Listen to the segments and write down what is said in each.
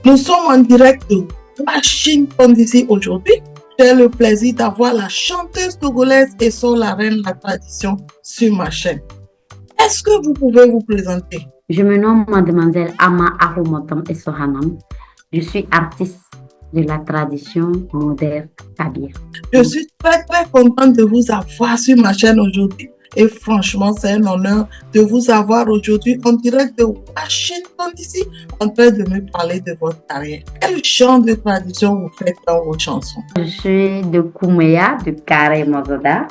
Nous sommes en direct de Washington DC aujourd'hui. J'ai le plaisir d'avoir la chanteuse togolaise et la reine de la tradition sur ma chaîne. Est-ce que vous pouvez vous présenter? Je me nomme Mademoiselle Ama Arumotom Essohanam. Je suis artiste de la tradition moderne kabyle. Je suis très contente de vous avoir sur ma chaîne aujourd'hui. Et franchement, c'est un honneur de vous avoir aujourd'hui en direct de Washington DC en train de me parler de votre carrière. Quel genre de tradition vous faites dans vos chansons? Je suis de Kouméa, de Kare Mozada.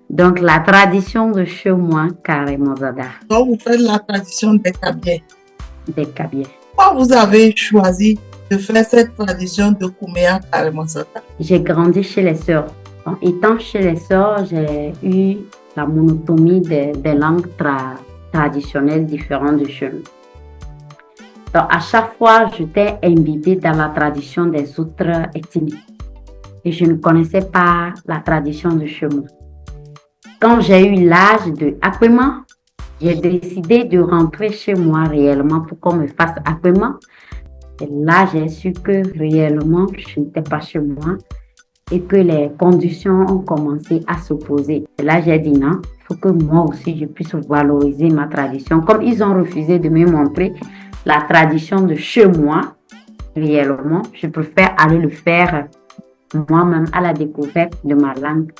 Donc, la tradition de chez moi, Kare Mozada. Donc, vous faites la tradition des Kabyles. Des Kabyles. Pourquoi vous avez choisi de faire cette tradition de Kouméa Kare Mozada? J'ai grandi chez les sœurs. En étant chez les sœurs, j'ai eu la monotomie des langues traditionnelles différentes de chez nous. Donc, à chaque fois, j'étais imbibée dans la tradition des autres ethnies. Et je ne connaissais pas la tradition de chez moi. Quand j'ai eu l'âge de Akpema, j'ai décidé de rentrer chez moi réellement pour qu'on me fasse Akpema. Et là, j'ai su que réellement, je n'étais pas chez moi et que les conditions ont commencé à s'opposer. Et là, j'ai dit non, il faut que moi aussi, je puisse valoriser ma tradition. Comme ils ont refusé de me montrer la tradition de chez moi, réellement, je préfère aller le faire moi-même à la découverte de ma langue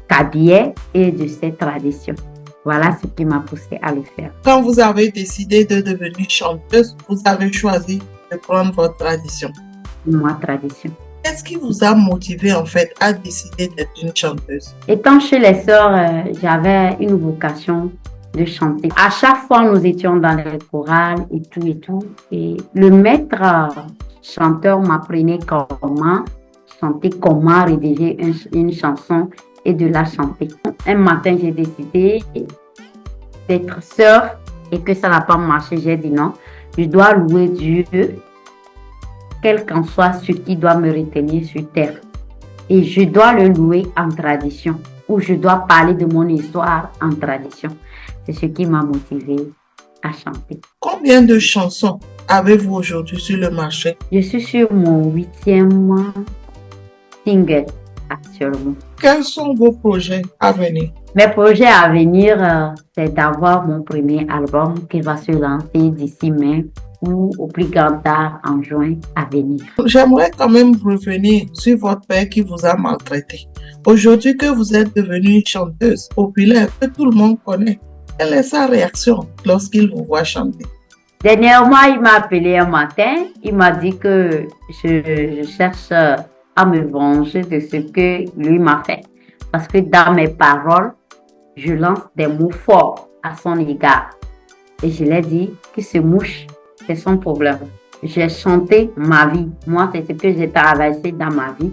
kabyle et de ses traditions. Voilà ce qui m'a poussé à le faire. Quand vous avez décidé de devenir chanteuse, vous avez choisi de prendre votre tradition. Ma tradition. Qu'est-ce qui vous a motivé en fait à décider d'être une chanteuse? Étant chez les sœurs, j'avais une vocation de chanter. À chaque fois, nous étions dans les chorales et tout. Et le maître chanteur m'apprenait comment chanter, comment rédiger une chanson et de la chanter. Un matin, j'ai décidé d'être sœur et que ça n'a pas marché. J'ai dit non, je dois louer Dieu, quel qu'en soit ce qui doit me retenir sur terre. Et je dois le louer en tradition, ou je dois parler de mon histoire en tradition. C'est ce qui m'a motivée à chanter. Combien de chansons avez-vous aujourd'hui sur le marché? Je suis sur mon 8e single actuellement. Quels sont vos projets à venir? Mes projets à venir, c'est d'avoir mon premier album qui va se lancer d'ici mai ou au plus grand tard en juin à venir. J'aimerais quand même revenir sur votre père qui vous a maltraité. Aujourd'hui que vous êtes devenue une chanteuse populaire que tout le monde connaît, quelle est sa réaction lorsqu'il vous voit chanter? Dernièrement, il m'a appelé un matin. Il m'a dit que je cherche à me venger de ce que lui m'a fait. Parce que dans mes paroles, je lance des mots forts à son égard. Et je lui ai dit que ce mouche, c'est son problème. J'ai chanté ma vie. Moi, c'est ce que j'ai traversé dans ma vie.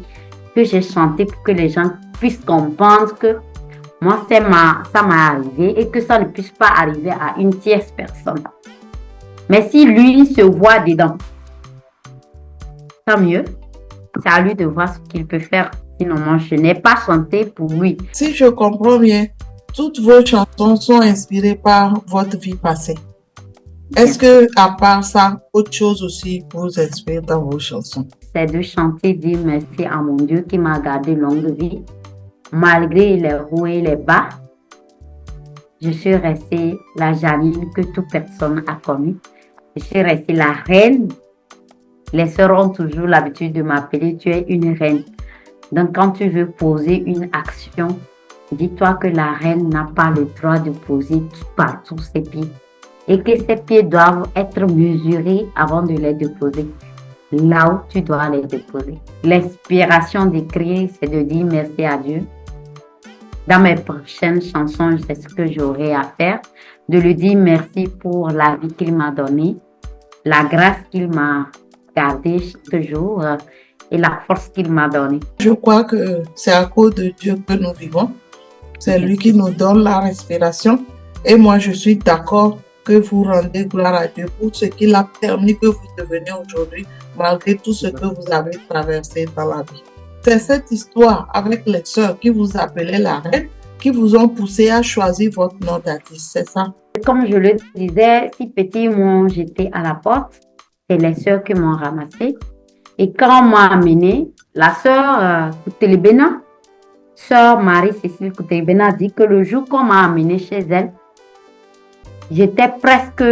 Que j'ai chanté pour que les gens puissent comprendre que moi, ça m'est arrivé et que ça ne puisse pas arriver à une tierce personne. Mais si lui se voit dedans, tant mieux. C'est à lui de voir ce qu'il peut faire. Sinon, moi, je n'ai pas chanté pour lui. Si je comprends bien, toutes vos chansons sont inspirées par votre vie passée. Est-ce que, à part ça, autre chose aussi vous inspire dans vos chansons? C'est de chanter, dire merci à mon Dieu qui m'a gardé longue vie. Malgré les hauts et les bas, je suis restée la Janine que toute personne a connue. Je suis restée la reine. Les sœurs ont toujours l'habitude de m'appeler, tu es une reine. Donc, quand tu veux poser une action, dis-toi que la reine n'a pas le droit de poser partout ses pieds. Et que ses pieds doivent être mesurés avant de les déposer. Là où tu dois les déposer. L'inspiration d'écrire, c'est de dire merci à Dieu. Dans mes prochaines chansons, c'est ce que j'aurai à faire. De lui dire merci pour la vie qu'il m'a donnée, la grâce qu'il m'a gardée chaque jour et la force qu'il m'a donnée. Je crois que c'est à cause de Dieu que nous vivons. C'est lui qui nous donne la respiration. Et moi, je suis d'accord que vous rendez gloire à Dieu pour ce qu'il a permis que vous deveniez aujourd'hui, malgré tout ce que vous avez traversé dans la vie. C'est cette histoire avec les sœurs qui vous appelaient la reine, qui vous ont poussé à choisir votre nom d'artiste, c'est ça? Comme je le disais, si petit, moi, j'étais à la porte. c'est les sœurs qui m'ont ramassé. Et quand on m'a amené, la sœur Koutelibena, sœur Marie-Cécile Koutelibena, a dit que le jour qu'on m'a amené chez elle, j'étais presque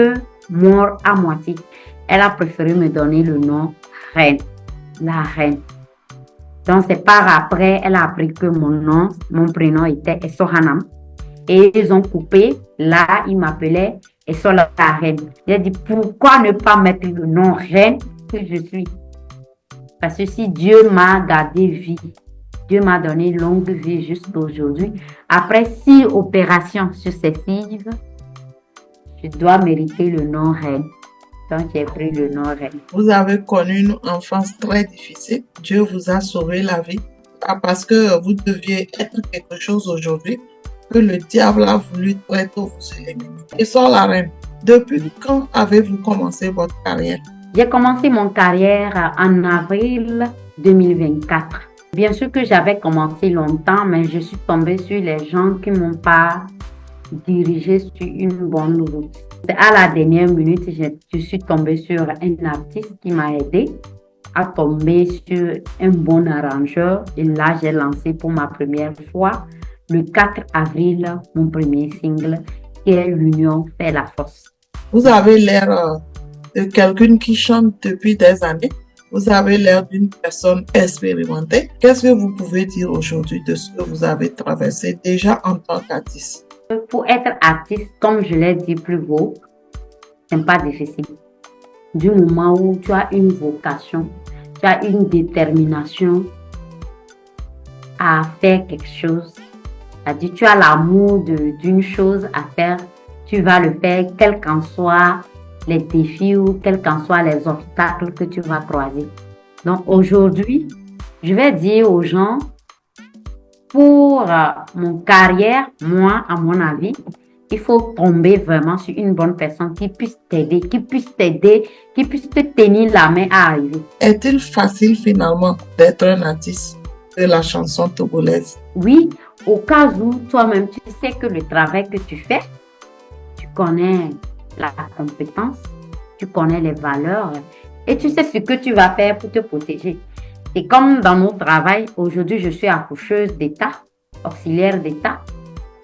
mort à moitié. Elle a préféré me donner le nom Reine, la reine. Donc, c'est par après, elle a appris que mon prénom était Essohanam. Et ils ont coupé. Là, ils m'appelaient Esso la reine. J'ai dit, pourquoi ne pas mettre le nom reine que je suis? Parce que si Dieu m'a gardé vie, Dieu m'a donné longue vie jusqu'à aujourd'hui. Après 6 opérations successives, je dois mériter le nom reine. Donc, j'ai pris le nom reine. Vous avez connu une enfance très difficile. Dieu vous a sauvé la vie. Pas parce que vous deviez être quelque chose aujourd'hui que le diable a voulu très tôt vous éliminer. Et sur la reine, depuis quand avez-vous commencé votre carrière? J'ai commencé mon carrière en avril 2024. Bien sûr que j'avais commencé longtemps, mais je suis tombée sur les gens qui ne m'ont pas dirigée sur une bonne route. À la dernière minute, je suis tombée sur un artiste qui m'a aidé à tomber sur un bon arrangeur. Et là, j'ai lancé pour ma première fois, le 4 avril, mon premier single, qui est L'Union fait la force. Vous avez l'air de quelqu'un qui chante depuis des années. Vous avez l'air d'une personne expérimentée. Qu'est-ce que vous pouvez dire aujourd'hui de ce que vous avez traversé déjà en tant qu'artiste? Pour être artiste, comme je l'ai dit plus haut, ce n'est pas difficile. Du moment où tu as une vocation, tu as une détermination à faire quelque chose, c'est-à-dire tu as l'amour d'une chose à faire, tu vas le faire, quels qu'en soient les défis ou quels qu'en soient les obstacles que tu vas croiser. Donc aujourd'hui, je vais dire aux gens, pour mon carrière, moi, à mon avis, il faut tomber vraiment sur une bonne personne qui puisse t'aider, qui puisse te tenir la main à arriver. Est-il facile finalement d'être un artiste de la chanson togolaise? Oui, au cas où toi-même tu sais que le travail que tu fais, tu connais la compétence, tu connais les valeurs et tu sais ce que tu vas faire pour te protéger. C'est comme dans mon travail, aujourd'hui je suis accoucheuse d'État, auxiliaire d'État,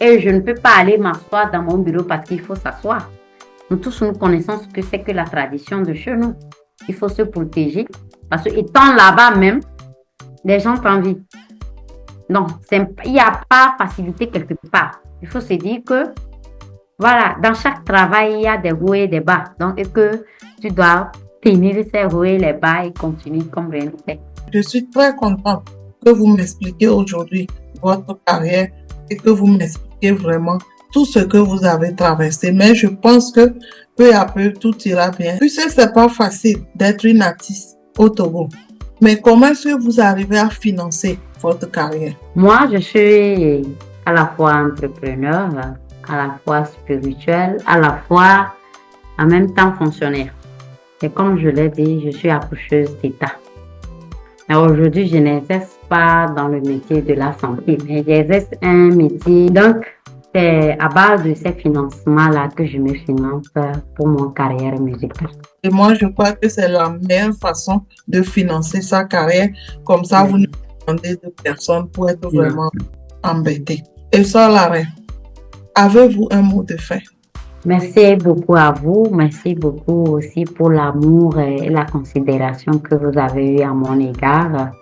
et je ne peux pas aller m'asseoir dans mon bureau parce qu'il faut s'asseoir. Nous tous, nous connaissons ce que c'est que la tradition de chez nous. Il faut se protéger parce que étant là-bas même, les gens t'envient. Non, il n'y a pas facilité quelque part. Il faut se dire que, voilà, dans chaque travail, il y a des hauts et des bas. Donc, et que tu dois tenir ces hauts et les bas et continuer comme rien ne fait. Je suis très contente que vous m'expliquiez aujourd'hui votre carrière et que vous m'expliquiez vraiment tout ce que vous avez traversé. Mais je pense que peu à peu, tout ira bien. Puisque ce n'est pas facile d'être une artiste au Togo. Mais comment est-ce que vous arrivez à financer votre carrière? Moi, je suis à la fois entrepreneur, à la fois spirituel, à la fois en même temps fonctionnaire. Et comme je l'ai dit, je suis accoucheuse d'État. Mais aujourd'hui, je n'exerce pas dans le métier de la santé, mais j'exerce un métier. Donc, c'est à base de ces financements-là que je me finance pour mon carrière musicale. Et moi, je crois que c'est la meilleure façon de financer sa carrière. Comme ça, vous ne demandez de personne pour être vraiment embêté. Et ça, Larry, avez-vous un mot de fin? Merci beaucoup à vous. Merci beaucoup aussi pour l'amour et la considération que vous avez eu à mon égard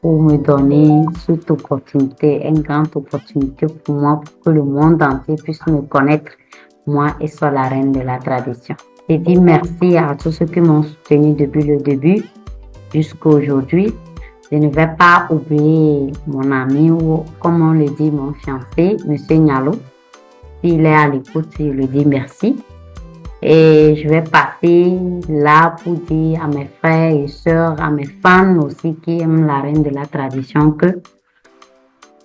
pour me donner cette opportunité, une grande opportunité pour moi, pour que le monde entier puisse me connaître, moi et sur la reine de la tradition. Je dis merci à tous ceux qui m'ont soutenu depuis le début jusqu'à aujourd'hui. Je ne vais pas oublier mon ami ou, comme on le dit, mon fiancé, M. Nialo. S'il est à l'écoute, je lui dis merci. Et je vais passer là pour dire à mes frères et sœurs, à mes fans aussi qui aiment la reine de la tradition que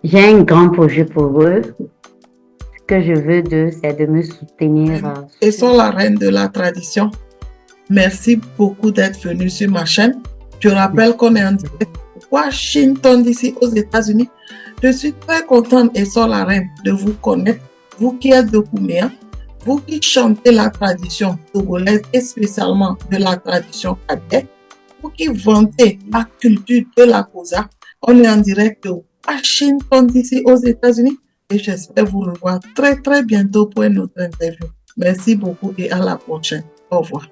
j'ai un grand projet pour eux. Ce que je veux d'eux, c'est de me soutenir. Et sur la reine de la tradition, merci beaucoup d'être venu sur ma chaîne. Je rappelle qu'on est en direct Washington, d'ici aux États-Unis. Je suis très contente et sur la reine de vous connaître. Vous qui êtes de Kouméa, vous qui chantez la tradition togolaise et spécialement de la tradition Kadé, vous qui vantez la culture de la Kosa, on est en direct de Washington DC aux États-Unis et j'espère vous revoir très très bientôt pour une autre interview. Merci beaucoup et à la prochaine. Au revoir.